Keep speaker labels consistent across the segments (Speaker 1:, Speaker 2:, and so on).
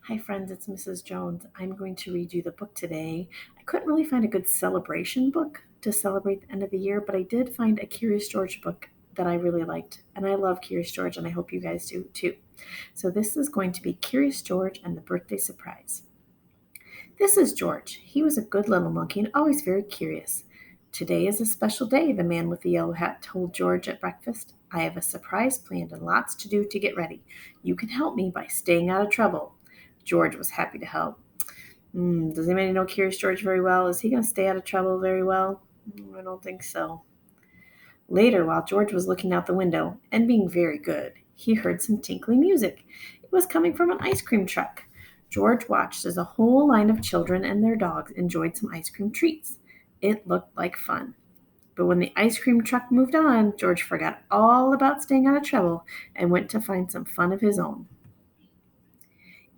Speaker 1: Hi, friends, it's Mrs. Jones. I'm going to read you the book today. I couldn't really find a good celebration book to celebrate the end of the year, but I did find a Curious George book that I really liked. And I love Curious George, and I hope you guys do too. So, this is going to be Curious George and the Birthday Surprise. This is George. He was a good little monkey and always very curious. Today is a special day, the man with the yellow hat told George at breakfast. I have a surprise planned and lots to do to get ready. You can help me by staying out of trouble. George was happy to help. Does anybody know Curious George very well? Is he going to stay out of trouble very well? I don't think so. Later, while George was looking out the window and being very good, he heard some tinkling music. It was coming from an ice cream truck. George watched as a whole line of children and their dogs enjoyed some ice cream treats. It looked like fun. But when the ice cream truck moved on, George forgot all about staying out of trouble and went to find some fun of his own.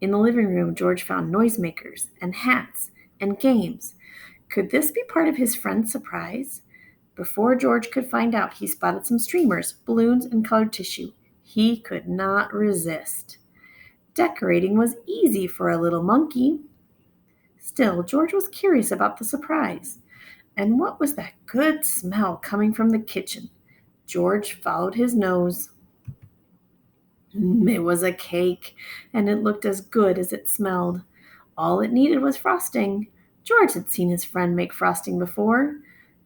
Speaker 1: In the living room, George found noisemakers and hats and games. Could this be part of his friend's surprise? Before George could find out, he spotted some streamers, balloons, and colored tissue. He could not resist. Decorating was easy for a little monkey. Still, George was curious about the surprise. And what was that good smell coming from the kitchen? George followed his nose. It was a cake, and it looked as good as it smelled. All it needed was frosting. George had seen his friend make frosting before,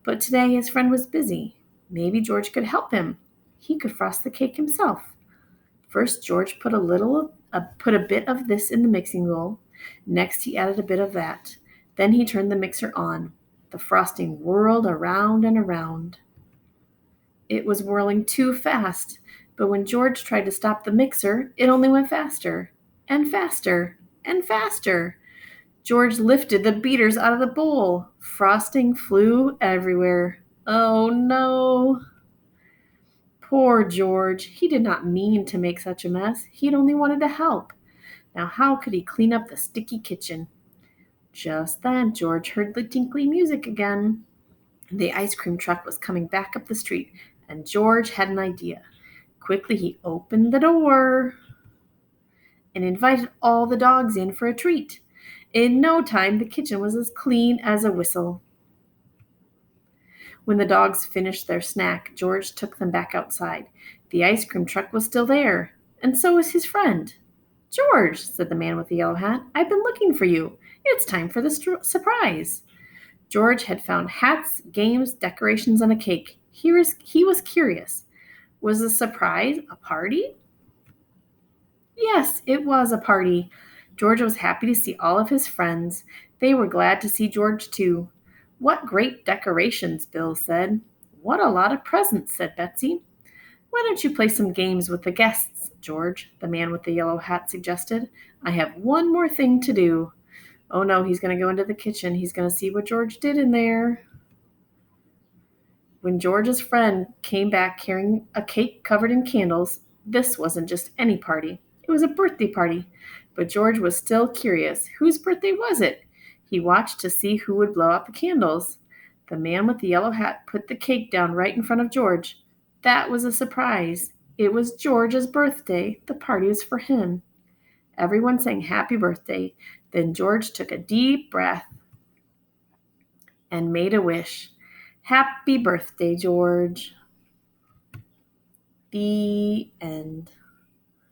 Speaker 1: but today his friend was busy. Maybe George could help him. He could frost the cake himself. First, George put a bit of this in the mixing bowl. Next, he added a bit of that. Then he turned the mixer on. The frosting whirled around and around. It was whirling too fast, but when George tried to stop the mixer, it only went faster and faster and faster. George lifted the beaters out of the bowl. Frosting flew everywhere. Oh no! Poor George. He did not mean to make such a mess. He'd only wanted to help. Now, how could he clean up the sticky kitchen? Just then, George heard the tinkly music again. The ice cream truck was coming back up the street, and George had an idea. Quickly, he opened the door and invited all the dogs in for a treat. In no time, the kitchen was as clean as a whistle. When the dogs finished their snack, George took them back outside. The ice cream truck was still there, and so was his friend. George, said the man with the yellow hat, I've been looking for you. It's time for the surprise. George had found hats, games, decorations, and a cake. He was curious. Was the surprise a party? Yes, it was a party. George was happy to see all of his friends. They were glad to see George, too. What great decorations, Bill said. What a lot of presents, said Betsy. Why don't you play some games with the guests, George? The man with the yellow hat suggested. I have one more thing to do. Oh no, he's going to go into the kitchen. He's going to see what George did in there. When George's friend came back carrying a cake covered in candles, this wasn't just any party. It was a birthday party. But George was still curious. Whose birthday was it? He watched to see who would blow out the candles. The man with the yellow hat put the cake down right in front of George. That was a surprise. It was George's birthday. The party was for him. Everyone sang happy birthday. Then George took a deep breath and made a wish. Happy birthday, George. The end.